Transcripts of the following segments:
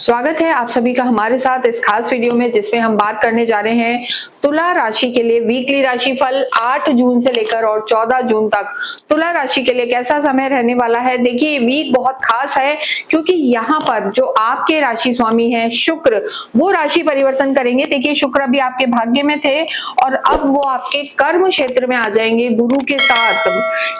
स्वागत है आप सभी का हमारे साथ इस खास वीडियो में, जिसमें हम बात करने जा रहे हैं तुला राशि के लिए वीकली राशिफल 8 जून से लेकर और 14 जून तक तुला राशि के लिए कैसा समय रहने वाला है। देखिए, वीक बहुत खास है क्योंकि यहाँ पर जो आपके राशि स्वामी हैं शुक्र, वो राशि परिवर्तन करेंगे। देखिए, शुक्र अभी आपके भाग्य में थे और अब वो आपके कर्म क्षेत्र में आ जाएंगे गुरु के साथ।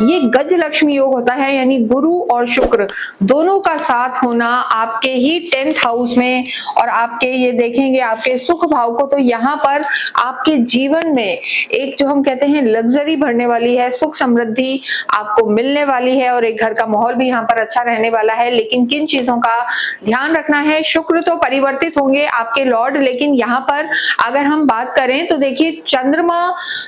ये गज लक्ष्मी योग होता है, यानी गुरु और शुक्र दोनों का साथ होना आपके ही 10th हाउस में, और आपके ये देखेंगे आपके सुख भाव को। तो यहाँ पर आपके जीवन में एक जो हम कहते हैं लग्जरी बढ़ने वाली है, सुख समृद्धि आपको मिलने वाली है और एक घर का माहौल भी यहाँ पर अच्छा रहने वाला है। लेकिन किन चीजों का ध्यान रखना है, शुक्र तो परिवर्तित होंगे आपके लॉर्ड, लेकिन यहाँ पर अगर हम बात करें तो देखिए चंद्रमा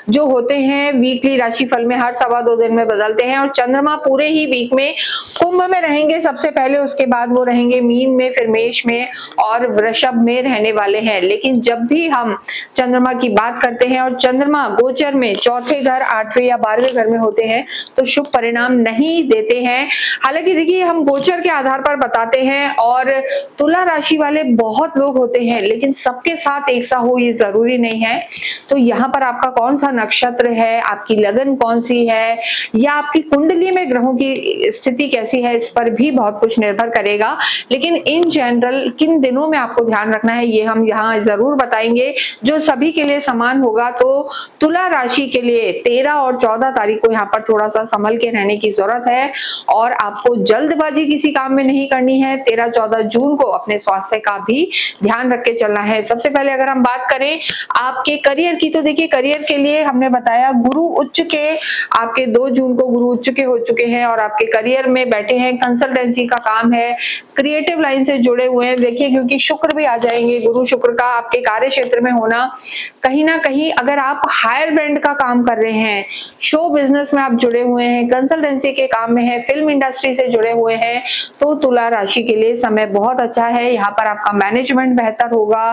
जो होते हैं वीकली राशिफल में हर सवा 2 दिन में बदलते हैं, और चंद्रमा पूरे ही वीक में कुंभ में रहेंगे सबसे पहले, उसके बाद वो रहेंगे मीन में, फिर मेष में और वृषभ में रहने वाले हैं। लेकिन जब भी हम चंद्रमा की बात करते हैं और चंद्रमा गोचर में चौथे घर, 8वें या 12वें घर में होते हैं तो शुभ परिणाम नहीं देते हैं। हालांकि देखिए, हम गोचर के आधार पर बताते हैं और तुला राशि वाले बहुत लोग होते हैं, लेकिन सबके साथ एक सा हो ये जरूरी नहीं है। तो यहाँ पर आपका कौन सा नक्षत्र है, आपकी लगन कौन सी है, या आपकी कुंडली में ग्रहों की स्थिति कैसी है, इस पर भी बहुत कुछ निर्भर करेगा। लेकिन इन जनरल किन दिनों में आपको ध्यान रखना है ये हम यहाँ जरूर बताएंगे, जो सभी के लिए समान होगा। तो तुला राशि के लिए 13 और 14 तारीख को यहाँ पर थोड़ा सा संभल के रहने की जरूरत है और आपको जल्दबाजी किसी काम में नहीं करनी है। 13-14 जून को अपने स्वास्थ्य का भी ध्यान रख के चलना है। सबसे पहले अगर हम बात करें आपके करियर की, तो देखिए करियर के लिए हमने बताया गुरु उच्च के, आपके 2 जून को गुरु उच्च के हो चुके हैं और आपके करियर में बैठे हैं। कंसल्टेंसी का काम है, क्रिएटिव लाइन से जुड़े हुए हैं। देखिए, क्योंकि शुक्र भी आ जाएंगे, गुरु शुक्र का आपके कार्य क्षेत्र में होना कहीं ना कहीं, अगर आप हायर ब्रांड का काम कर रहे हैं, शो बिजनेस में आप जुड़े हुए हैं, कंसल्टेंसी के काम में है, फिल्म इंडस्ट्री से जुड़े हुए हैं, तो तुला राशि के लिए समय बहुत अच्छा है। यहाँ पर आपका मैनेजमेंट बेहतर होगा,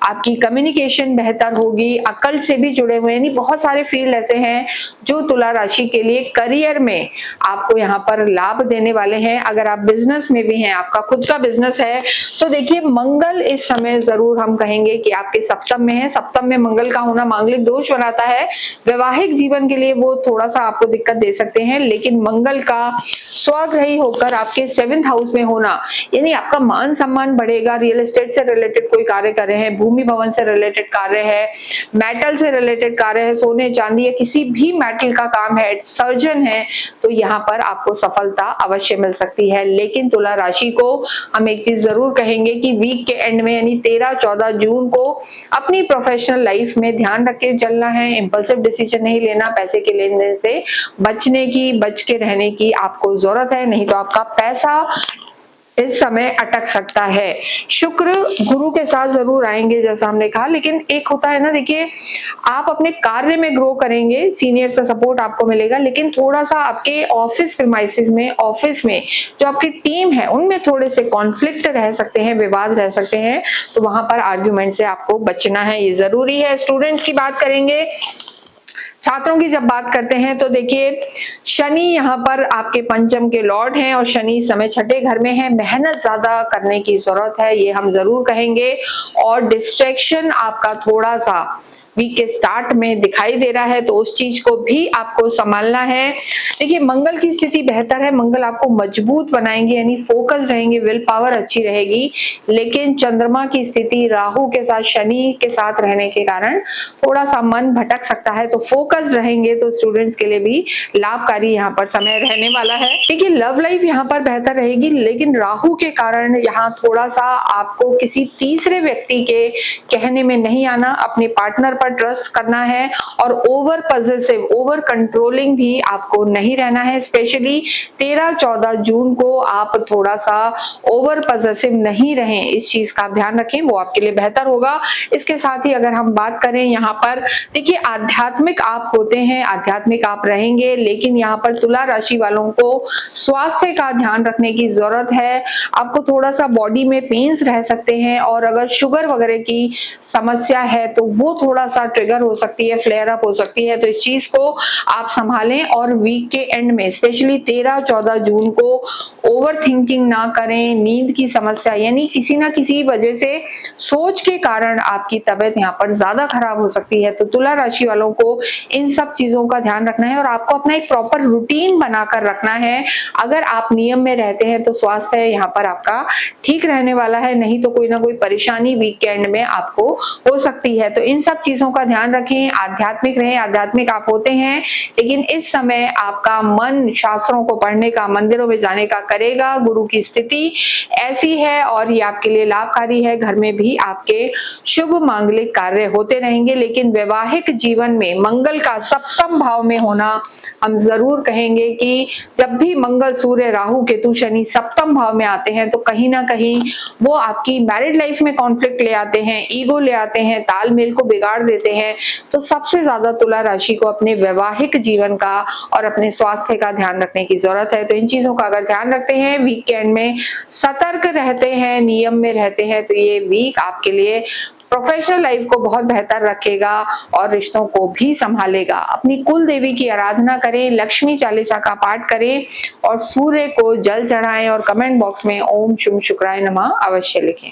आपकी कम्युनिकेशन बेहतर होगी, अकल्ट से भी जुड़े हुए हैं, बहुत सारे फील्ड ऐसे हैं जो तुला राशि के लिए करियर में आपको यहाँ पर लाभ देने वाले हैं। अगर आप बिजनेस में भी हैं, आपका खुद का बिजनेस है, तो देखिए मंगल इस समय जरूर हम कहेंगे कि आपके सप्तम में है। सप्तम में मंगल का होना मांगलिक दोष बनाता है, वैवाहिक जीवन के लिए वो थोड़ा सा आपको दिक्कत दे सकते हैं। लेकिन मंगल का स्वग्रही होकर आपके 7th हाउस में होना, यानी आपका मान सम्मान बढ़ेगा। रियल एस्टेट से रिलेटेड कोई कार्य कर रहे हैं, भूमि भवन से रिलेटेड कार्य है, मेटल से रिलेटेड कार्य है, सोने चांदी या किसी भी मेटल का काम है, सर्जन है, तो यहाँ पर आपको सफलता अवश्य मिल सकती है। लेकिन तुला राशि को हम एक चीज जरूर कहेंगे कि वीक के एंड में यानी 13-14 जून को अपनी प्रोफेशनल लाइफ में ध्यान रख के चलना है। इंपल्सिव डिसीजन नहीं लेना, पैसे के लेन देन से बचने की, बच के रहने की आपको जरूरत है, नहीं तो आपका पैसा इस समय अटक सकता है। शुक्र गुरु के साथ जरूर आएंगे जैसा हमने कहा, लेकिन एक होता है ना, देखिए आप अपने कार्य में ग्रो करेंगे, सीनियर्स का सपोर्ट आपको मिलेगा, लेकिन थोड़ा सा आपके ऑफिस प्रीमाइसेस में, ऑफिस में जो आपकी टीम है उनमें थोड़े से कॉन्फ्लिक्ट रह सकते हैं, विवाद रह सकते हैं, तो वहां पर आर्ग्यूमेंट से आपको बचना है, ये जरूरी है। स्टूडेंट्स की बात करेंगे, छात्रों की जब बात करते हैं तो देखिए शनि यहाँ पर आपके पंचम के लॉर्ड हैं और शनि इस समय 6ठे घर में है। मेहनत ज्यादा करने की जरूरत है, ये हम जरूर कहेंगे, और डिस्ट्रैक्शन आपका थोड़ा सा वीक के स्टार्ट में दिखाई दे रहा है, तो उस चीज को भी आपको संभालना है। देखिए मंगल की स्थिति बेहतर है, मंगल आपको मजबूत बनाएंगे, यानी फोकस रहेंगे, विल पावर अच्छी रहेगी। लेकिन चंद्रमा की स्थिति राहु के साथ, शनि के साथ रहने के कारण थोड़ा सा मन भटक सकता है, तो फोकस रहेंगे तो स्टूडेंट्स के लिए भी लाभकारी यहाँ पर समय रहने वाला है। देखिए लव लाइफ यहाँ पर बेहतर रहेगी, लेकिन राहु के कारण यहाँ थोड़ा सा आपको किसी तीसरे व्यक्ति के कहने में नहीं आना, अपने पार्टनर पर ट्रस्ट करना है, और ओवर पॉजिटिव, ओवर कंट्रोलिंग भी आपको नहीं रहना है। स्पेशली 13-14 जून को आप थोड़ा सा ओवर पॉजिटिव नहीं रहें, इस चीज का ध्यान रखें, वो आपके लिए बेहतर होगा। इसके साथ ही अगर हम बात करें यहाँ पर, देखिए आध्यात्मिक आप होते हैं, आध्यात्मिक आप रहेंगे, लेकिन यहाँ पर तुला राशि वालों को स्वास्थ्य का ध्यान रखने की जरूरत है। आपको थोड़ा सा बॉडी में पेन्स रह सकते हैं, और अगर शुगर वगैरह की समस्या है तो वो थोड़ा सा ट्रिगर हो सकती है, फ्लेयर अप हो सकती है। तो इस चीज को आप संभालें और वीक के एंड में स्पेशली 13-14 जून को ओवर थिंकिंग ना करें। नींद की समस्या यानी किसी ना किसी वजह से सोच के कारण आपकी तबीयत यहाँ पर ज्यादा खराब हो सकती है। तो तुला राशि वालों को इन सब चीजों का ध्यान रखना है और आपको अपना एक प्रॉपर रूटीन बनाकर रखना है। अगर आप नियम में रहते हैं तो स्वास्थ्य यहाँ पर आपका ठीक रहने वाला है, नहीं तो कोई ना कोई परेशानी वीकेंड में आपको हो सकती है। तो इन सब चीजों का ध्यान रखें, आध्यात्मिक रहें। आध्यात्मिक आप होते हैं, लेकिन इस समय आपका मन शास्त्रों को पढ़ने का, मंदिरों में जाने का करेगा। गुरु की स्थिति ऐसी है और ये आपके लिए लाभकारी है। घर में भी आपके शुभ मांगलिक कार्य होते रहेंगे, लेकिन वैवाहिक जीवन में मंगल का सप्तम भाव में होना, हम जरूर कहेंगे कि जब भी मंगल, सूर्य, राहु, केतु, शनि सप्तम भाव में आते हैं तो कहीं ना कहीं वो आपकी मैरिड लाइफ में कॉन्फ्लिक्ट ले आते हैं, ईगो ले आते हैं, तालमेल को बिगाड़ देते हैं। तो सबसे ज्यादा तुला राशि को अपने वैवाहिक जीवन का और अपने स्वास्थ्य का ध्यान रखने की जरूरत है। तो इन चीजों का अगर ध्यान रखते हैं, वीकेंड में सतर्क रहते हैं, नियम में रहते हैं, तो ये वीक आपके लिए प्रोफेशनल लाइफ को बहुत बेहतर रखेगा और रिश्तों को भी संभालेगा। अपनी कुल देवी की आराधना करें, लक्ष्मी चालीसा का पाठ करें और सूर्य को जल चढ़ाएं और कमेंट बॉक्स में ओम शुभ शुक्राय नमः अवश्य लिखें।